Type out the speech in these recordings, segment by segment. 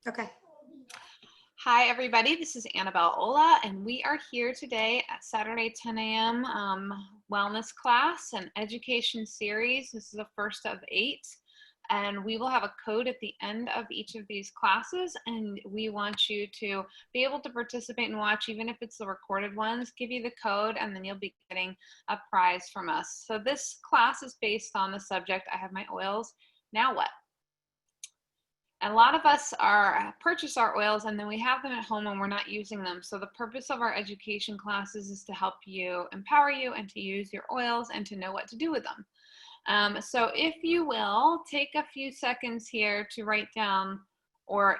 Okay. Hi, everybody. This is Annabelle Ola, and we are here today at Saturday 10 a.m. Wellness class and education series. This is the first of 8, and we will have a code at the end of each of these classes, and we want you to be able to participate and watch, even if it's the recorded ones. Give you the code, and then you'll be getting a prize from us. So this class is based on the subject, I have my oils, now what? And a lot of us purchase our oils and then we have them at home and we're not using them. So the purpose of our education classes is to help you, empower you, and to use your oils and to know what to do with them. So if you will, take a few seconds here to write down, or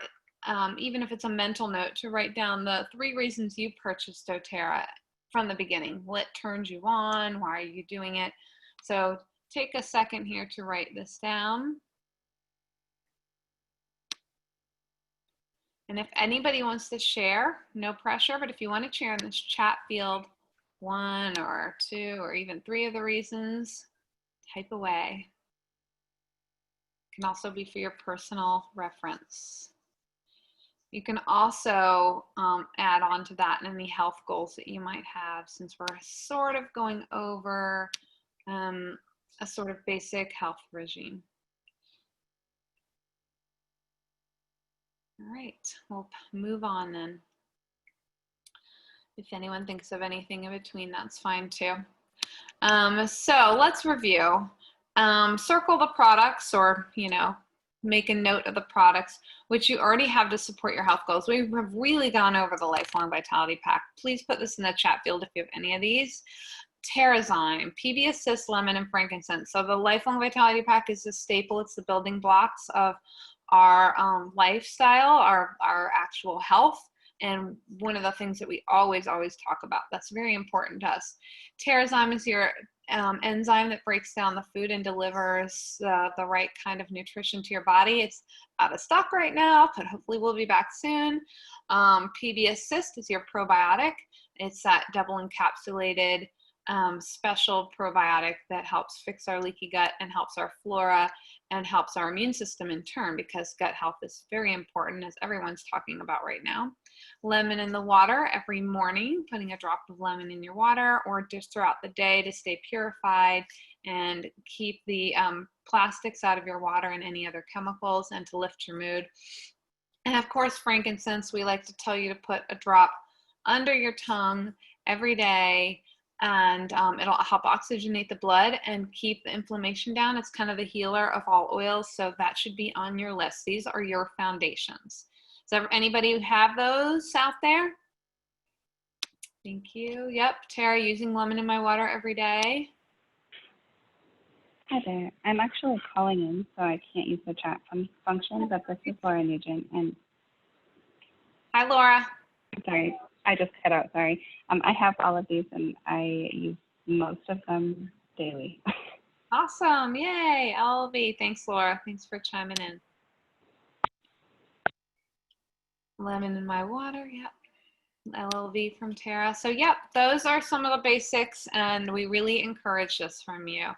even if it's a mental note, to write down the 3 reasons you purchased doTERRA from the beginning. What turned you on? Why are you doing it? So take a second here to write this down. And if anybody wants to share, no pressure, but if you want to share in this chat field 1 or 2 or even 3 of the reasons, type away. It can also be for your personal reference. You can also add on to that any health goals that you might have, since we're sort of going over a sort of basic health regime. All right, we'll move on then. If anyone thinks of anything in between, that's fine too. So let's review. Circle the products, or, make a note of the products which you already have to support your health goals. We have really gone over the Lifelong Vitality Pack. Please put this in the chat field if you have any of these. Terrazyme, PB Assist, lemon, and frankincense. So the Lifelong Vitality Pack is the staple. It's the building blocks of our lifestyle, our actual health, and one of the things that we always talk about. That's very important to us. Terrazyme is your enzyme that breaks down the food and delivers the right kind of nutrition to your body. It's out of stock right now, but hopefully we'll be back soon. PB Assist is your probiotic. It's that double encapsulated special probiotic that helps fix our leaky gut and helps our flora and helps our immune system in turn, because gut health is very important, as everyone's talking about right now. Lemon in the water every morning, putting a drop of lemon in your water, or just throughout the day to stay purified and keep the plastics out of your water and any other chemicals, and to lift your mood. And of course, frankincense, we like to tell you to put a drop under your tongue every day, and it'll help oxygenate the blood and keep the inflammation down. It's kind of the healer of all oils, so that should be on your list. These are your foundations. Does anybody have those out there? Thank you. Yep, Tara, using lemon in my water every day. Hi there. I'm actually calling in, so I can't use the chat function, but this is Laura Nugent. And hi, Laura. Sorry, I just cut out, sorry. I have all of these, and I use most of them daily. Awesome. Yay, LLV. Thanks, Laura. Thanks for chiming in. Lemon in my water, yep. LLV from Tara. So, yep, those are some of the basics, and we really encourage this from you.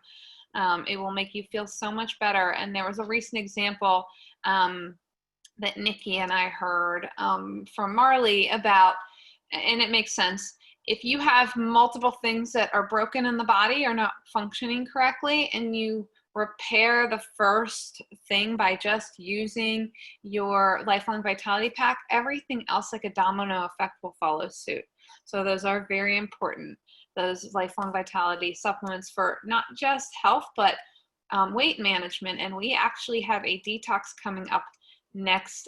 It will make you feel so much better. And there was a recent example that Nikki and I heard from Marley about, and it makes sense. If you have multiple things that are broken in the body or not functioning correctly, and you repair the first thing by just using your Lifelong Vitality Pack, everything else, like a domino effect, will follow suit. So those are very important, those Lifelong Vitality supplements, for not just health, but weight management. And we actually have a detox coming up next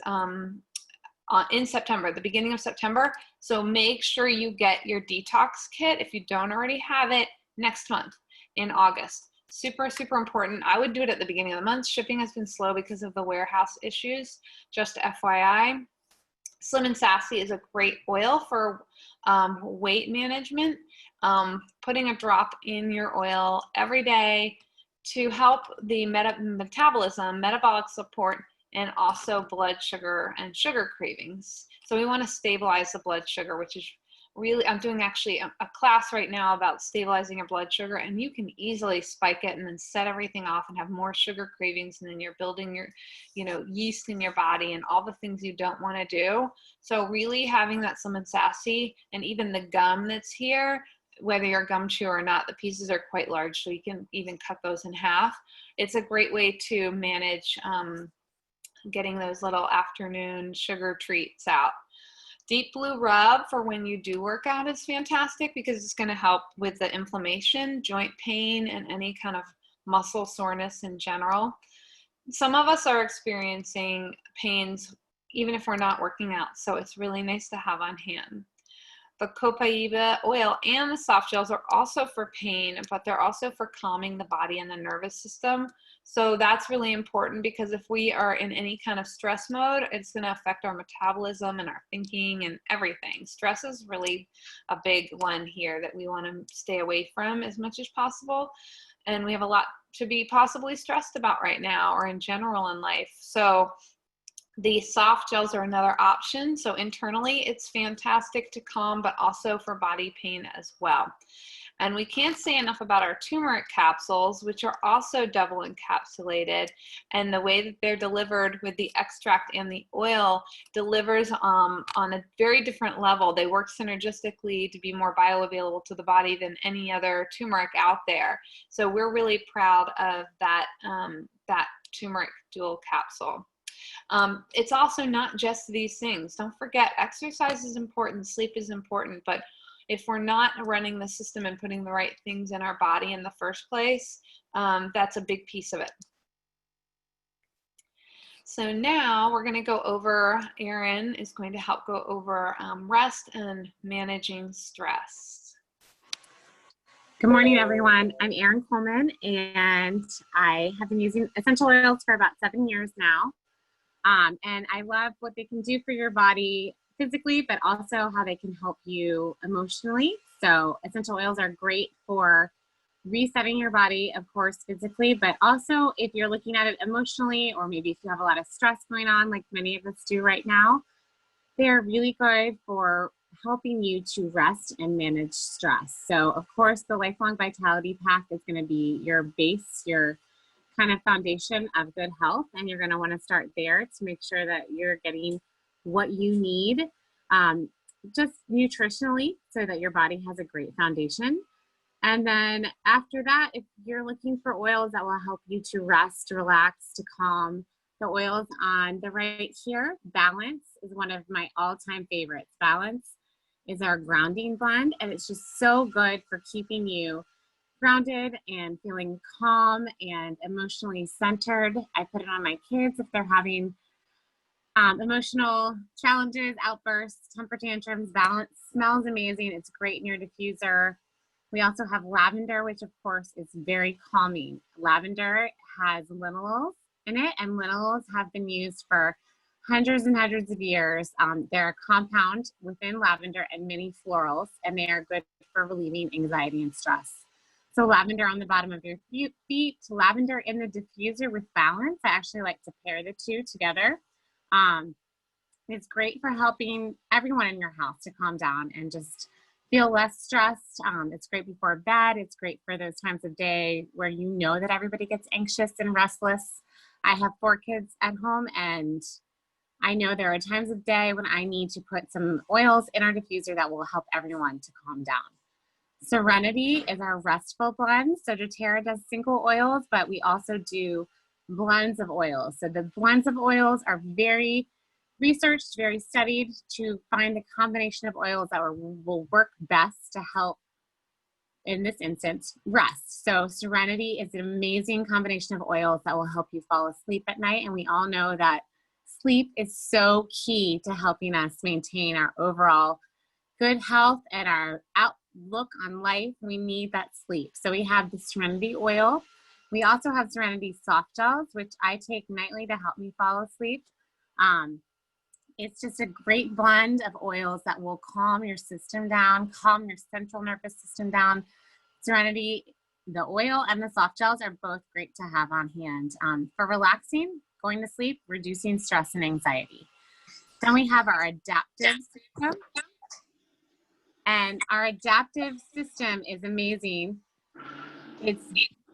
in September, the beginning of September. So make sure you get your detox kit, if you don't already have it, next month in August. Super, super important. I would do it at the beginning of the month. Shipping has been slow because of the warehouse issues, just FYI. Slim and Sassy is a great oil for weight management. Putting a drop in your oil every day to help the metabolism, metabolic support, and also blood sugar and sugar cravings. So we want to stabilize the blood sugar, which is really, I'm doing actually a class right now about stabilizing your blood sugar, and you can easily spike it and then set everything off and have more sugar cravings, and then you're building your, yeast in your body and all the things you don't want to do. So really having that Slim and Sassy, and even the gum that's here, whether you're a gum chewer or not, the pieces are quite large, so you can even cut those in half. It's a great way to manage getting those little afternoon sugar treats out. Deep Blue Rub for when you do work out is fantastic because it's going to help with the inflammation, joint pain, and any kind of muscle soreness in general. Some of us are experiencing pains even if we're not working out, so it's really nice to have on hand. The Copaiba oil and the soft gels are also for pain, but they're also for calming the body and the nervous system. So that's really important because if we are in any kind of stress mode, it's going to affect our metabolism and our thinking and everything. Stress is really a big one here that we want to stay away from as much as possible. And we have a lot to be possibly stressed about right now or in general in life. So the soft gels are another option. So internally, it's fantastic to calm, but also for body pain as well. And we can't say enough about our turmeric capsules, which are also double encapsulated. And the way that they're delivered with the extract and the oil delivers on a very different level. They work synergistically to be more bioavailable to the body than any other turmeric out there. So we're really proud of that, that turmeric dual capsule. It's also not just these things. Don't forget, exercise is important, sleep is important, but if we're not running the system and putting the right things in our body in the first place, that's a big piece of it. So now we're going to go over, Erin is going to help go over rest and managing stress. Good morning, everyone. I'm Erin Coleman, and I have been using essential oils for about 7 years now. And I love what they can do for your body physically, but also how they can help you emotionally. So essential oils are great for resetting your body, of course, physically, but also if you're looking at it emotionally, or maybe if you have a lot of stress going on, like many of us do right now, they're really good for helping you to rest and manage stress. So of course, the Lifelong Vitality Pack is going to be your base, your kind of foundation of good health, and you're going to want to start there to make sure that you're getting what you need just nutritionally so that your body has a great foundation. And then after that, if you're looking for oils that will help you to rest, relax, to calm, the oils on the right here, Balance is one of my all-time favorites. Balance is our grounding blend, and it's just so good for keeping you grounded and feeling calm and emotionally centered. I put it on my kids if they're having emotional challenges, outbursts, temper tantrums. Balance smells amazing. It's great in your diffuser. We also have lavender, which of course is very calming. Lavender has linalols in it, and linalols have been used for hundreds and hundreds of years. They're a compound within lavender and many florals, and they are good for relieving anxiety and stress. So lavender on the bottom of your feet, lavender in the diffuser with Balance. I actually like to pair the two together. It's great for helping everyone in your house to calm down and just feel less stressed. It's great before bed. It's great for those times of day where you know that everybody gets anxious and restless. I have 4 kids at home, and I know there are times of day when I need to put some oils in our diffuser that will help everyone to calm down. Serenity is our restful blend. So doTERRA does single oils, but we also do blends of oils. So the blends of oils are very researched, very studied to find the combination of oils that will work best to help, in this instance, rest. So Serenity is an amazing combination of oils that will help you fall asleep at night. And we all know that sleep is so key to helping us maintain our overall good health and our outlook on life. We need that sleep. So we have the Serenity oil. We also have Serenity soft gels, which I take nightly to help me fall asleep. It's just a great blend of oils that will calm your system down, calm your central nervous system down. Serenity, the oil and the soft gels are both great to have on hand for relaxing, going to sleep, reducing stress and anxiety. Then we have our adaptive system. And our adaptive system is amazing. It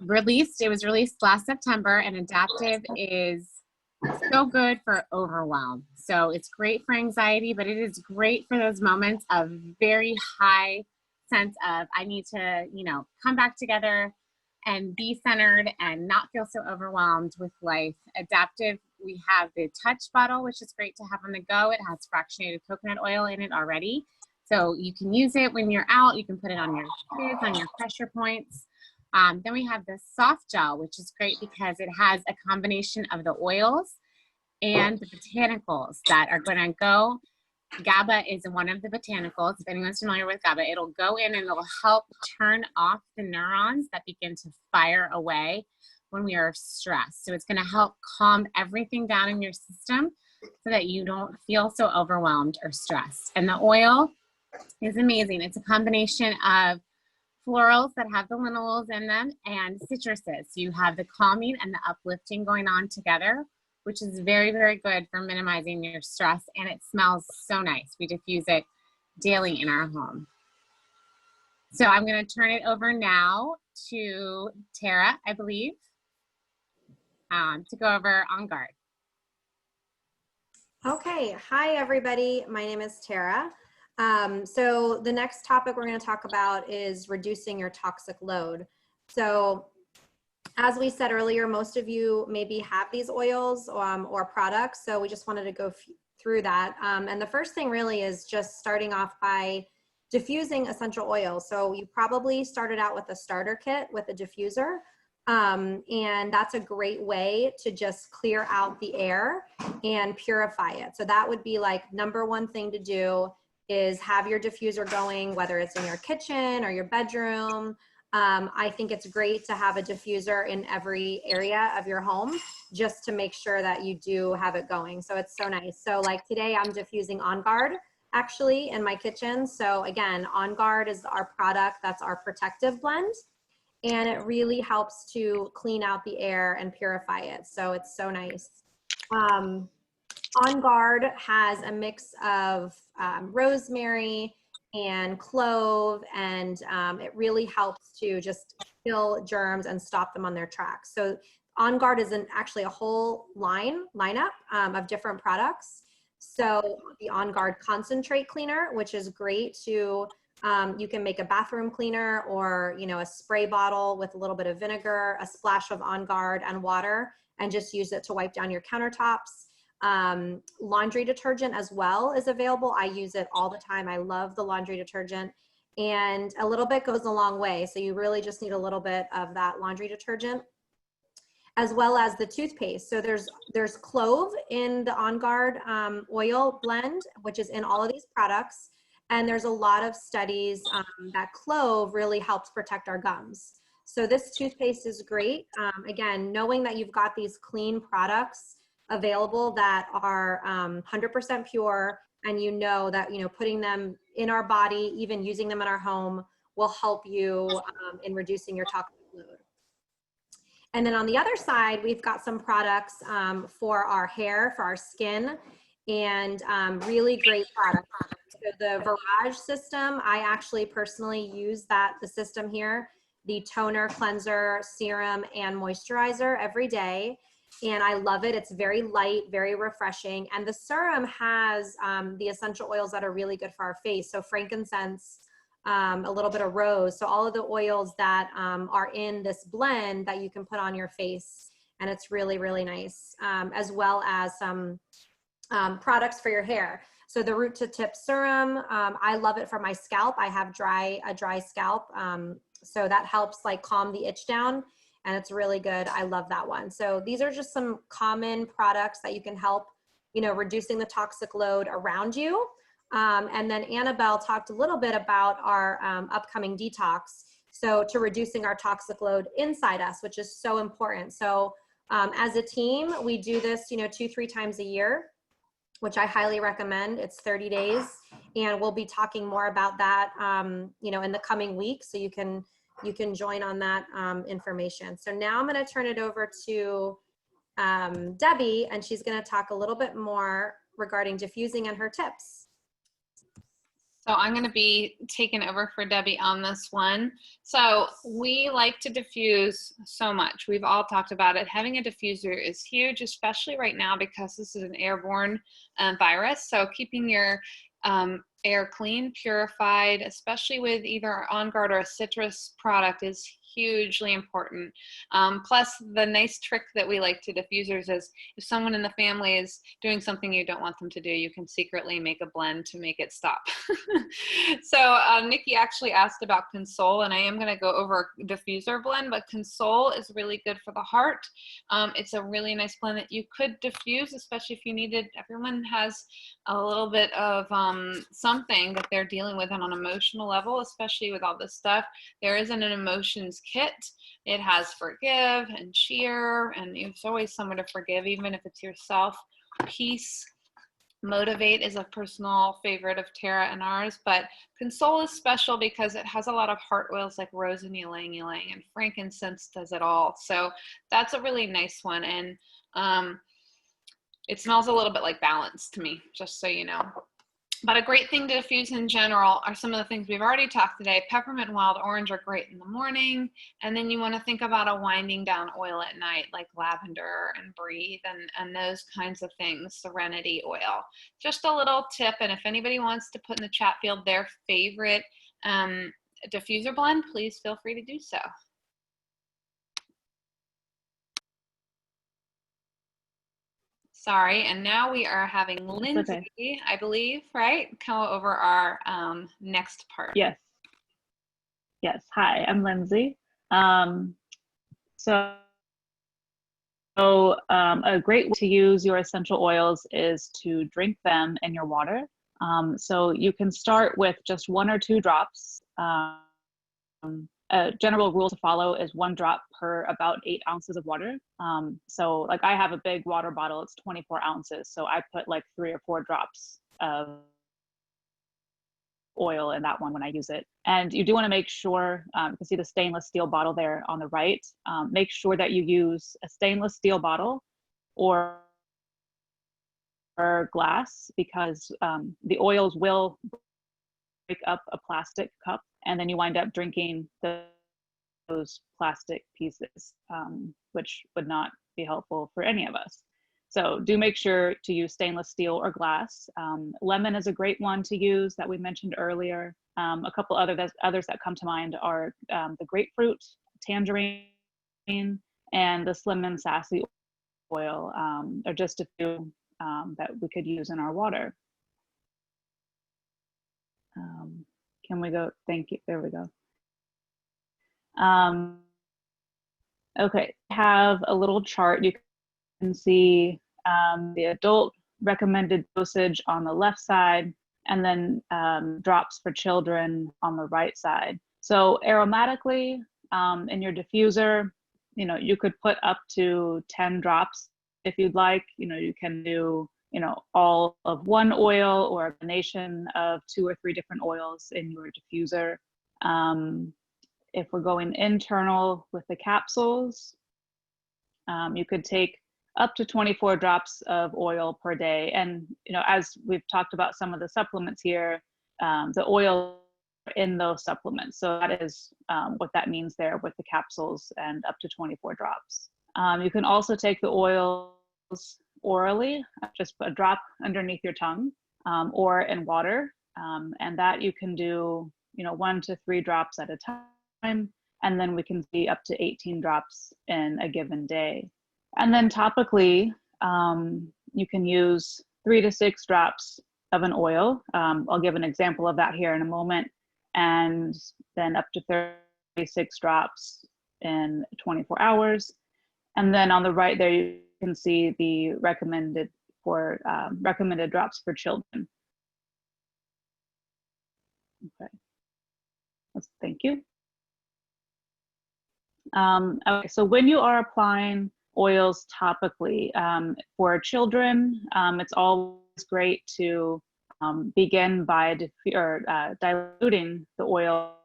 was released last September, and adaptive is so good for overwhelm. So it's great for anxiety, but it is great for those moments of very high sense of, I need to, come back together and be centered and not feel so overwhelmed with life. Adaptive, we have the touch bottle, which is great to have on the go. It has fractionated coconut oil in it already. So you can use it when you're out. You can put it on your kids, on your pressure points. Then we have the soft gel, which is great because it has a combination of the oils and the botanicals that are going to go. GABA is one of the botanicals. If anyone's familiar with GABA, it'll go in and it'll help turn off the neurons that begin to fire away when we are stressed. So it's going to help calm everything down in your system so that you don't feel so overwhelmed or stressed. And the oil is amazing. It's a combination of florals that have the linalols in them and citruses. You have the calming and the uplifting going on together, which is very, very good for minimizing your stress, and it smells so nice. We diffuse it daily in our home. So I'm going to turn it over now to Tara, I believe, to go over On Guard. Okay, hi everybody. My name is Tara. So the next topic we're going to talk about is reducing your toxic load. So as we said earlier, most of you maybe have these oils or products, so we just wanted to go through that. And the first thing really is just starting off by diffusing essential oils. So you probably started out with a starter kit with a diffuser, and that's a great way to just clear out the air and purify it. So that would be like number one thing to do is have your diffuser going, whether it's in your kitchen or your bedroom. I think it's great to have a diffuser in every area of your home just to make sure that you do have it going. So it's so nice. So like today I'm diffusing On Guard actually in my kitchen. So again, On Guard is our product, that's our protective blend. And it really helps to clean out the air and purify it. So it's so nice. On Guard has a mix of rosemary and clove, and it really helps to just kill germs and stop them on their tracks. So On Guard is actually a whole lineup of different products. So the On Guard concentrate cleaner, which is great to, you can make a bathroom cleaner or, a spray bottle with a little bit of vinegar, a splash of On Guard and water, and just use it to wipe down your countertops. Laundry detergent as well is available. I use it all the time. I love the laundry detergent, and a little bit goes a long way. So you really just need a little bit of that laundry detergent, as well as the toothpaste. So there's clove in the On Guard oil blend, which is in all of these products. And there's a lot of studies that clove really helps protect our gums. So this toothpaste is great. Again, knowing that you've got these clean products available that are 100% pure, and that putting them in our body, even using them in our home, will help you in reducing your toxic load. And then on the other side, we've got some products for our hair, for our skin, and really great products. So the Virage system, I actually personally use the system here, the toner, cleanser, serum, and moisturizer every day. And I love it. It's very light, very refreshing. And the serum has the essential oils that are really good for our face. So frankincense, a little bit of rose. So all of the oils that are in this blend that you can put on your face. And it's really, really nice. As well as some products for your hair. So the root to tip serum, I love it for my scalp. I have a dry scalp. So that helps like calm the itch down. And it's really good. I love that one. So these are just some common products that you can help, reducing the toxic load around you. And then Annabelle talked a little bit about our upcoming detox. So to reducing our toxic load inside us, which is so important. So as a team, we do this, 2-3 times a year, which I highly recommend. It's 30 days. And we'll be talking more about that, in the coming weeks. So you can join on that information. So now I'm going to turn it over to Debbie, and she's going to talk a little bit more regarding diffusing and her tips. So I'm going to be taking over for Debbie on this one. So we like to diffuse so much. We've all talked about it. Having a diffuser is huge, especially right now because this is an airborne virus. So keeping your air clean, purified, especially with either On Guard or a citrus product, is hugely important. Plus, the nice trick that we like to diffusers is if someone in the family is doing something you don't want them to do, you can secretly make a blend to make it stop. So Nikki actually asked about Console, and I am going to go over diffuser blend, but Console is really good for the heart. It's a really nice blend that you could diffuse, especially if you needed. Everyone has a little bit of something that they're dealing with on an emotional level, especially with all this stuff. There isn't an emotions kit. It has forgive and cheer, and there's always someone to forgive, even if it's yourself. Peace, motivate is a personal favorite of Tara and ours, but Console is special because it has a lot of heart oils like rose and ylang ylang, and frankincense does it all. So that's a really nice one, and it smells a little bit like Balance to me, just so you know. But a great thing to diffuse in general are some of the things we've already talked today. Peppermint and wild orange are great in the morning. And then you want to think about a winding down oil at night, like lavender and breathe and those kinds of things, serenity oil. Just a little tip. And if anybody wants to put in the chat field their favorite diffuser blend, please feel free to do so. Sorry, and now we are having Lindsay, okay, I believe, right? Go over our next part. Yes. Yes. Hi, I'm Lindsay. So a great way to use your essential oils is to drink them in your water. So you can start with just 1 or 2 drops. A general rule to follow is 1 drop per about 8 ounces of water. So like I have a big water bottle, it's 24 ounces. So I put like 3 or 4 drops of oil in that one when I use it. And you do want to make sure, you can see the stainless steel bottle there on the right. Make sure that you use a stainless steel bottle or glass, because the oils will break up a plastic cup, and then you wind up drinking those plastic pieces, which would not be helpful for any of us. So do make sure to use stainless steel or glass. Lemon is a great one to use that we mentioned earlier. A couple others that come to mind are the grapefruit, tangerine, and the Slim and Sassy oil. Are just a few that we could use in our water. Can we go? Thank you. There we go. Okay, I have a little chart. You can see the adult recommended dosage on the left side, and then drops for children on the right side. So aromatically, in your diffuser, you could put up to 10 drops if you'd like. You can do all of 1 oil or a combination of 2 or 3 different oils in your diffuser. If we're going internal with the capsules, you could take up to 24 drops of oil per day. And as we've talked about some of the supplements here, the oil in those supplements. So that is what that means there with the capsules, and up to 24 drops. You can also take the oils orally, just put a drop underneath your tongue, or in water, and that you can do 1 to 3 drops at a time, and then we can see up to 18 drops in a given day. And then topically, you can use 3 to 6 drops of an oil. I'll give an example of that here in a moment, and then up to 36 drops in 24 hours. And then on the right there, you can see the recommended drops for children. Okay, thank you. Okay, so when you are applying oils topically for children, it's always great to begin by diluting the oil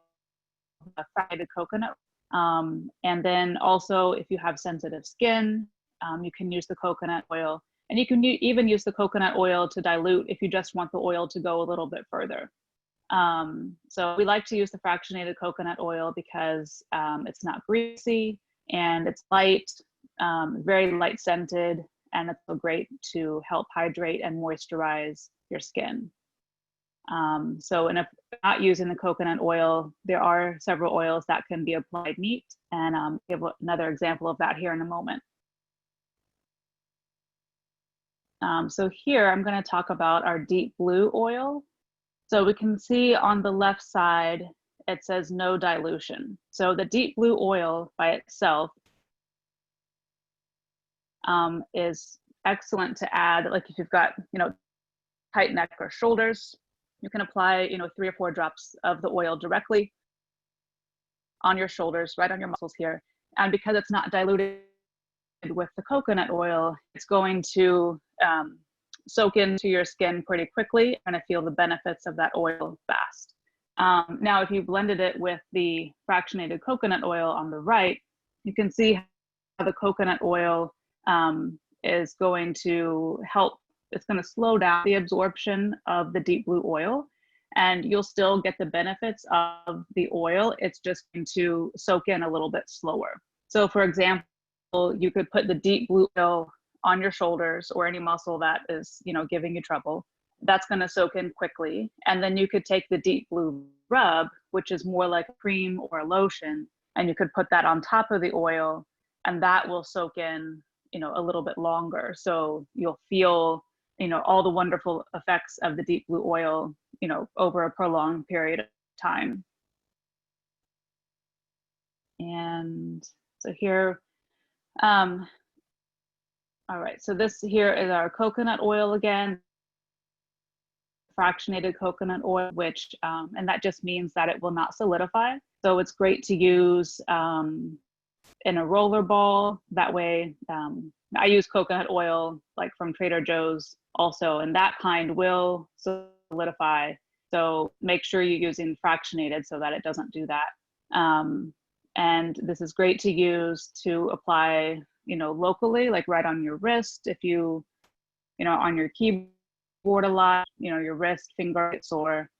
with fried coconut. And then also, if you have sensitive skin, you can use the coconut oil, and you can even use the coconut oil to dilute if you just want the oil to go a little bit further. So we like to use the fractionated coconut oil because it's not greasy and it's light, very light scented, and it's so great to help hydrate and moisturize your skin. So and if not using the coconut oil, there are several oils that can be applied neat, and give another example of that here in a moment. So here I'm going to talk about our deep blue oil. So we can see on the left side, it says no dilution. So the deep blue oil by itself is excellent to add, like if you've got, tight neck or shoulders, you can apply, 3 or 4 drops of the oil directly on your shoulders, right on your muscles here. And because it's not diluted with the coconut oil, it's going to soak into your skin pretty quickly. You're going to feel the benefits of that oil fast. Now, if you blended it with the fractionated coconut oil on the right, you can see how the coconut oil is going to help. It's going to slow down the absorption of the deep blue oil, and you'll still get the benefits of the oil. It's just going to soak in a little bit slower. So for example, you could put the deep blue oil on your shoulders or any muscle that is, giving you trouble. That's going to soak in quickly. And then you could take the deep blue rub, which is more like a cream or a lotion, and you could put that on top of the oil, and that will soak in, a little bit longer. So you'll feel, all the wonderful effects of the deep blue oil, over a prolonged period of time. And so here, all right, so this here is our coconut oil again, fractionated coconut oil, which, and that just means that it will not solidify. So it's great to use in a roller ball. That way, I use coconut oil like from Trader Joe's also, and that kind will solidify. So make sure you're using fractionated so that it doesn't do that. And this is great to use to apply, locally, like right on your wrist. If you, on your keyboard a lot, your wrist, finger, or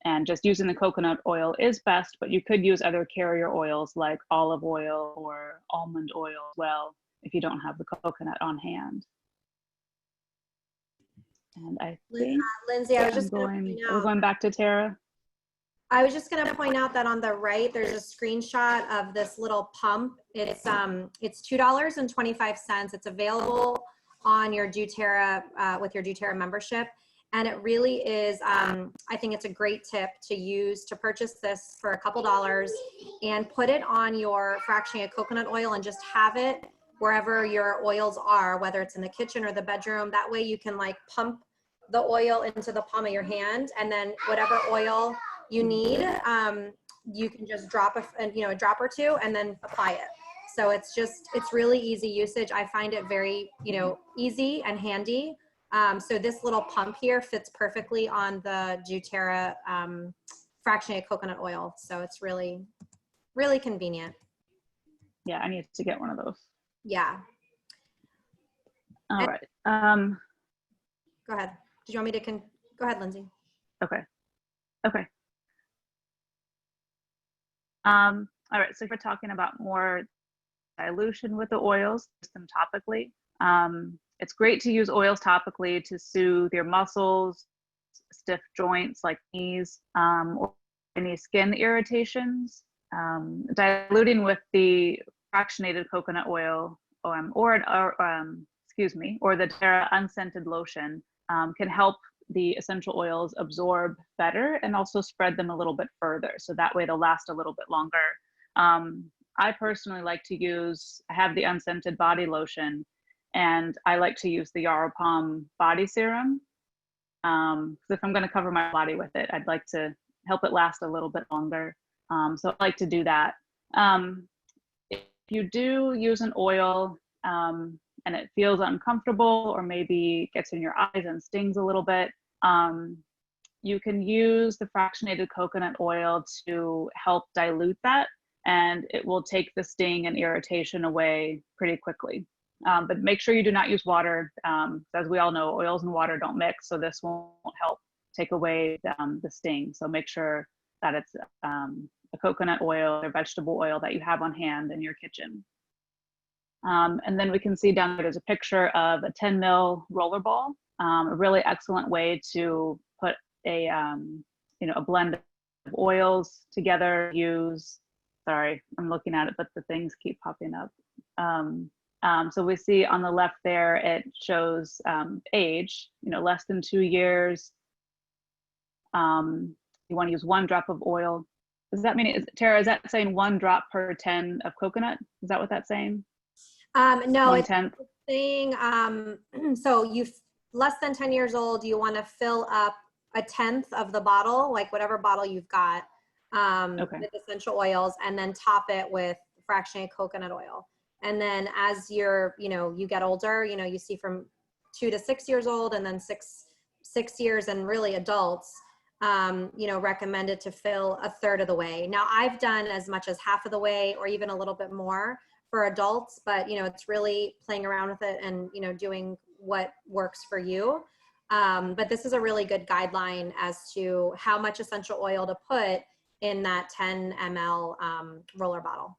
and just using the coconut oil is best, but you could use other carrier oils like olive oil or almond oil as well if you don't have the coconut on hand. And I think Lindsay, I was just we're going back to Tara. I was just going to point out that on the right, there's a screenshot of this little pump. It's $2.25. It's available on your doTERRA with your doTERRA membership. And it really is, I think it's a great tip to use, to purchase this for a couple dollars and put it on your fractionated coconut oil and just have it wherever your oils are, whether it's in the kitchen or the bedroom. That way you can like pump the oil into the palm of your hand, and then whatever oil you need, you can just drop a drop or two and then apply it. So it's really easy usage. I find it very, easy and handy. So this little pump here fits perfectly on the doTERRA fractionated coconut oil. So it's really, really convenient. Yeah, I need to get one of those. Yeah. All right. Go ahead. Did you want me to go ahead, Lindsay? Okay. All right, so if we're talking about more dilution with the oils, use them topically. It's great to use oils topically to soothe your muscles, stiff joints like knees, or any skin irritations. Diluting with the fractionated coconut oil or the Terra unscented lotion can help the essential oils absorb better and also spread them a little bit further. So that way they'll last a little bit longer. I personally like to use, I have the unscented body lotion, and I like to use the Yaropalm body serum. So if I'm going to cover my body with it, I'd like to help it last a little bit longer. So I like to do that. If you do use an oil and it feels uncomfortable or maybe gets in your eyes and stings a little bit, you can use the fractionated coconut oil to help dilute that, and it will take the sting and irritation away pretty quickly. But make sure you do not use water. As we all know, oils and water don't mix, so this won't help. take away the sting. So make sure that it's a coconut oil or vegetable oil that you have on hand in your kitchen. And then we can see down there's a picture of a 10 ml roller ball, a really excellent way to put a blend of oils together. Sorry, I'm looking at it, but the things keep popping up. So we see on the left there, it shows age, less than 2 years. You want to use 1 drop of oil. Does that mean, Tara, is that saying 1 drop per 10 of coconut? Is that what that's saying? No, 1/10? it's saying, so you less than 10 years old, you want to fill up 1/10 of the bottle, like whatever bottle you've got, Okay. with essential oils, and then top it with fractionated coconut oil. And then as you get older, you see from 2 to 6 years old, and then six years and really adults, recommended to fill 1/3 of the way. Now I've done as much as half of the way or even a little bit more for adults, but it's really playing around with it and doing what works for you. But this is a really good guideline as to how much essential oil to put in that 10 ml roller bottle.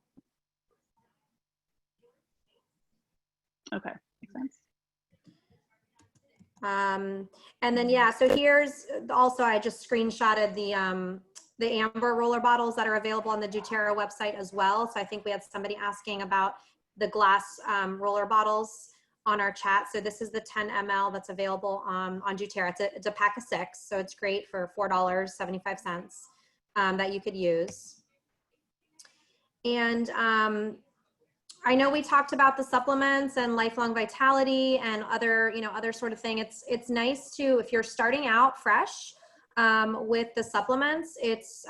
Okay, makes sense. And then, yeah, so here's also, I just screenshotted the amber roller bottles that are available on the doTERRA website as well. So I think we had somebody asking about the glass roller bottles on our chat. So this is the 10 ml that's available on doTERRA. It's a pack of 6, so it's great for $4.75 that you could use. And I know we talked about the supplements and lifelong vitality and other sort of thing. It's nice to, if you're starting out fresh with the supplements, it's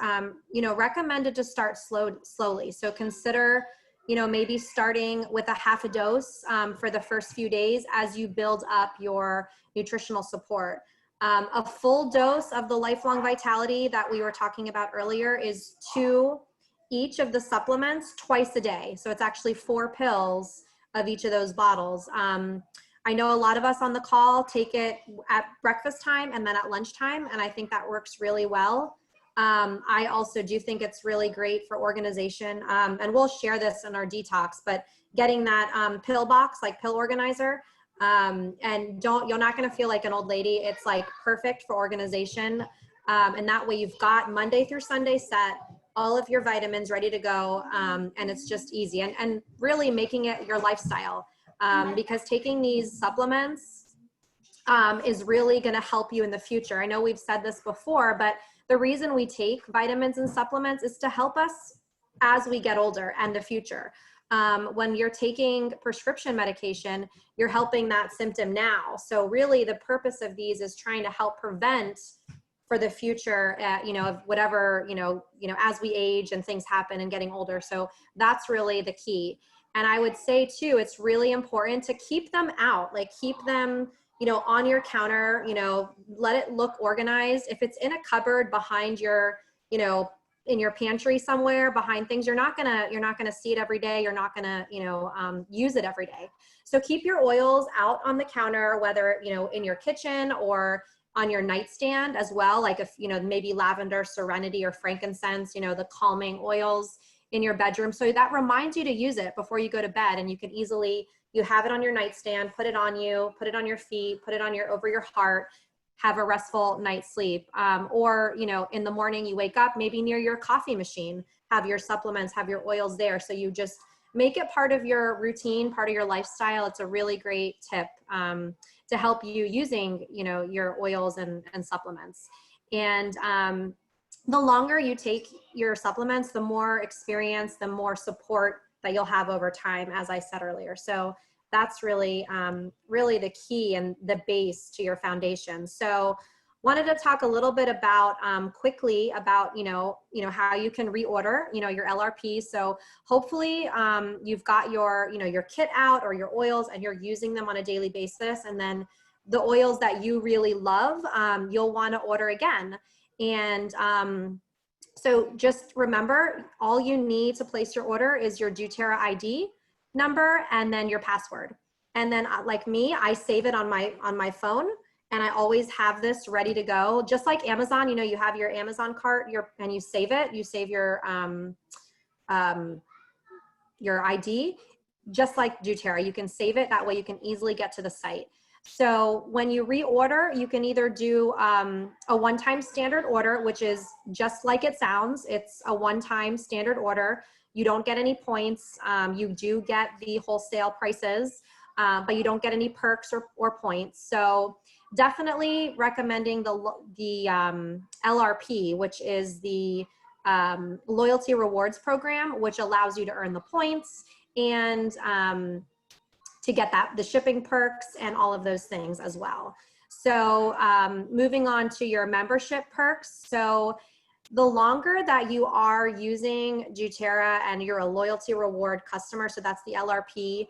recommended to start slowly. So consider maybe starting with a half a dose for the first few days as you build up your nutritional support. A full dose of the lifelong vitality that we were talking about earlier is 2 each of the supplements twice a day. So it's actually 4 pills of each of those bottles. I know a lot of us on the call take it at breakfast time and then at lunchtime, and I think that works really well. I also do think it's really great for organization, and we'll share this in our detox, but getting that pill box, like pill organizer, and you're not gonna feel like an old lady. It's like perfect for organization. And that way you've got Monday through Sunday set, all of your vitamins ready to go, and it's just easy. And really making it your lifestyle, because taking these supplements is really gonna help you in the future. I know we've said this before, but the reason we take vitamins and supplements is to help us as we get older and the future. When you're taking prescription medication, you're helping that symptom now. So really the purpose of these is trying to help prevent for the future, of whatever, as we age and things happen and getting older. So that's really the key. And I would say too, it's really important to keep them out, like keep them, on your counter, let it look organized. If it's in a cupboard behind your, in your pantry somewhere behind things, you're not gonna see it every day. You're not gonna, use it every day. So keep your oils out on the counter, whether, in your kitchen or on your nightstand as well. Like if, maybe lavender, serenity, or frankincense, the calming oils in your bedroom. So that reminds you to use it before you go to bed, and you can easily, you have it on your nightstand, put it on you, put it on your feet, put it on over your heart, have a restful night's sleep. Or, in the morning you wake up, maybe near your coffee machine, have your supplements, have your oils there. So you just make it part of your routine, part of your lifestyle. It's a really great tip to help you using, your oils and supplements. And the longer you take your supplements, the more experience, the more support that you'll have over time, as I said earlier. So that's really, really the key and the base to your foundation. So wanted to talk a little bit about quickly about, how you can reorder, your LRP. So hopefully you've got your, your kit out or your oils and you're using them on a daily basis. And then the oils that you really love, you'll want to order again. And so just remember, all you need to place your order is your doTERRA ID number and then your password. And then like me, I save it on my phone. and I always have this ready to go. Just like Amazon, you know, you have your Amazon cart, and you save it. You save your ID. Just like doTERRA, you can save it. That way you can easily get to the site. So when you reorder, you can either do a one-time standard order, which is just like it sounds. It's a one-time standard order. You don't get any points. You do get the wholesale prices, but you don't get any perks or points. So definitely recommending the LRP, which is the loyalty rewards program, which allows you to earn the points and to get the shipping perks and all of those things as well. So moving on to your membership perks. So the longer that you are using doTERRA and you're a loyalty reward customer, so that's the LRP,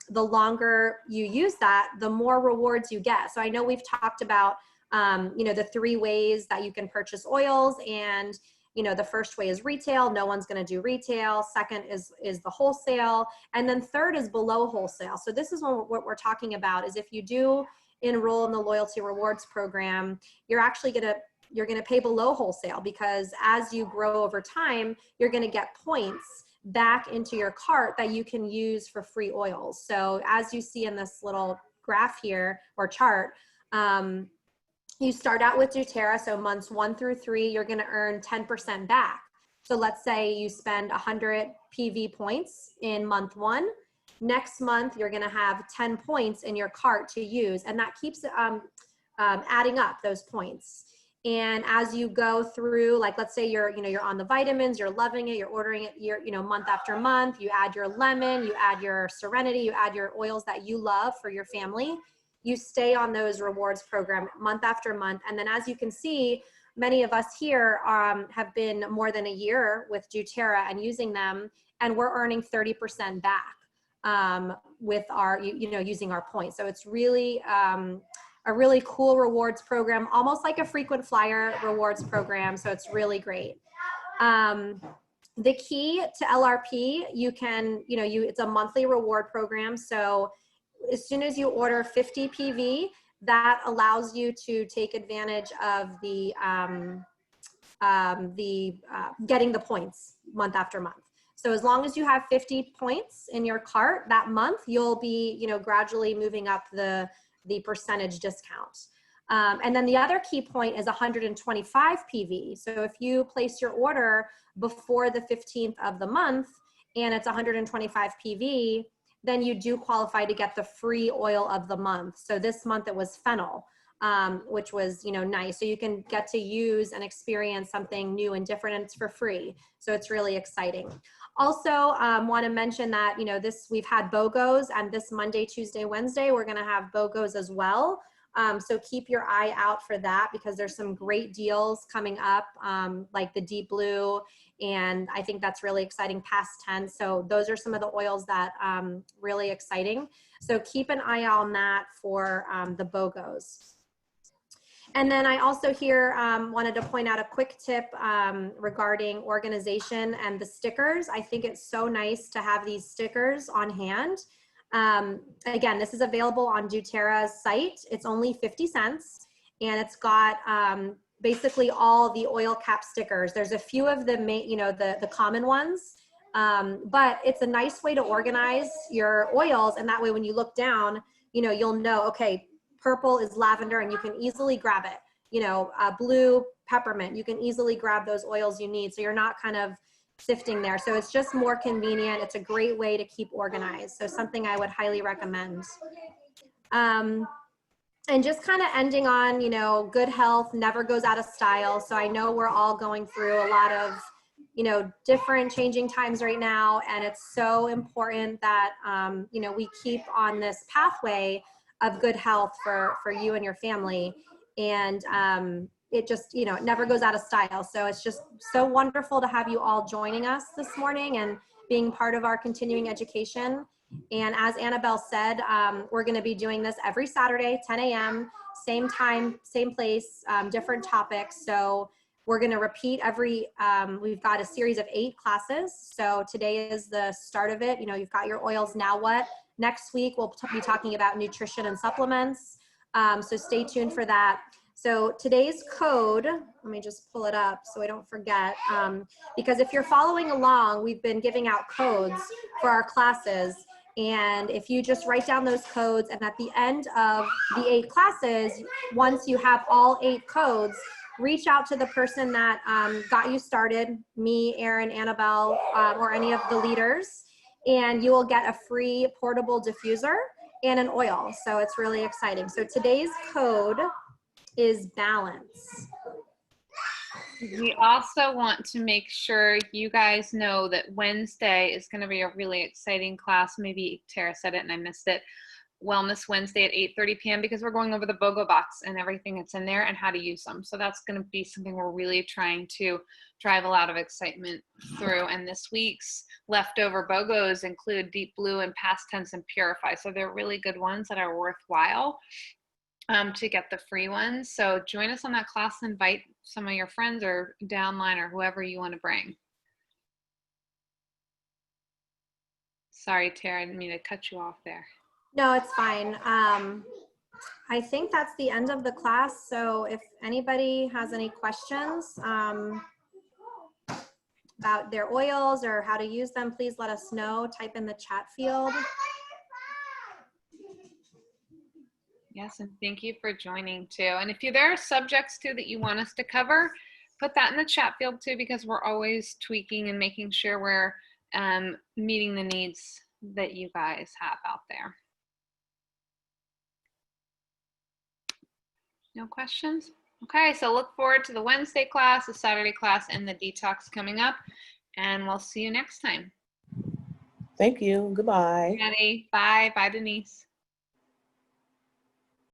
the longer you use that, the more rewards you get. So I know we've talked about, you know, the 3 ways that you can purchase oils, and you know, the first way is retail. No one's going to do retail. Second is the wholesale. And then third is below wholesale. So this is what we're talking about, is if you do enroll in the loyalty rewards program, you're actually going to pay below wholesale, because as you grow over time, you're going to get points back into your cart that you can use for free oils. So as you see in this little graph here, or chart, you start out with doTERRA, so months 1 through 3, you're going to earn 10% back. So let's say you spend 100 PV points in month 1. Next month, you're going to have 10 points in your cart to use, and that keeps adding up, those points. And as you go through, like let's say you're on the vitamins, you're loving it, you're ordering it, month after month, you add your lemon, you add your Serenity, you add your oils that you love for your family. You stay on those rewards program month after month. And then as you can see, many of us here have been more than a year with doTERRA and using them, and we're earning 30% back with our, using our points. So it's really a really cool rewards program, almost like a frequent flyer rewards program. So it's really great. The key to LRP, you can, it's a monthly reward program. So as soon as you order 50 PV, that allows you to take advantage of the getting the points month after month. So as long as you have 50 points in your cart that month, you'll be, gradually moving up the percentage discount. And then the other key point is 125 PV. So if you place your order before the 15th of the month and it's 125 PV, then you do qualify to get the free oil of the month. So this month it was fennel, which was, nice. So you can get to use and experience something new and different, and it's for free. So it's really exciting. Also want to mention that, we've had BOGOs, and this Monday, Tuesday, Wednesday, we're going to have BOGOs as well. So keep your eye out for that, because there's some great deals coming up, like the Deep Blue, and I think that's really exciting, past 10. So those are some of the oils that really exciting. So keep an eye on that for the BOGOs. And then I also here wanted to point out a quick tip regarding organization and the stickers. I think it's so nice to have these stickers on hand. Again, this is available on doTERRA's site. It's only 50 cents, and it's got basically all the oil cap stickers. There's a few of the the common ones, but it's a nice way to organize your oils, and that way when you look down, you'll know, okay, purple is lavender, and you can easily grab it. Blue, peppermint, you can easily grab those oils you need, so you're not kind of sifting there. So it's just more convenient. It's a great way to keep organized. So something I would highly recommend. And just kind of ending on, good health never goes out of style. So I know we're all going through a lot of, different changing times right now. And it's so important that, we keep on this pathway of good health for you and your family. And it just, it never goes out of style. So it's just so wonderful to have you all joining us this morning and being part of our continuing education. And as Annabelle said, we're going to be doing this every Saturday, 10 a.m., same time, same place, different topics. So we're going to repeat we've got a series of 8 classes. So today is the start of it. You've got your oils, now what? Next week, we'll be talking about nutrition and supplements. So stay tuned for that. So today's code, let me just pull it up so I don't forget, because if you're following along, we've been giving out codes for our classes. And if you just write down those codes, and at the end of the 8 classes, once you have all 8 codes, reach out to the person that got you started, me, Erin, Annabelle, or any of the leaders, and you will get a free portable diffuser and an oil. So it's really exciting. So today's code is balance. We also want to make sure you guys know that Wednesday is going to be a really exciting class. Maybe Tara said it and I missed it. Wellness Wednesday at 8:30 p.m. because we're going over the BOGO box and everything that's in there and how to use them. So that's going to be something we're really trying to drive a lot of excitement through. And this week's leftover BOGOs include Deep Blue and Past Tense and Purify. So they're really good ones that are worthwhile to get the free ones. So join us on that class and invite some of your friends or downline or whoever you want to bring. Sorry, Tara, I didn't mean to cut you off there. No, it's fine. I think that's the end of the class. So if anybody has any questions about their oils or how to use them, please let us know. Type in the chat field. Yes, and thank you for joining too. And if there are subjects too that you want us to cover, put that in the chat field too, because we're always tweaking and making sure we're meeting the needs that you guys have out there. No questions? Okay, so look forward to the Wednesday class, the Saturday class, and the detox coming up. And we'll see you next time. Thank you. Goodbye. Maddie, bye. Bye, Denise.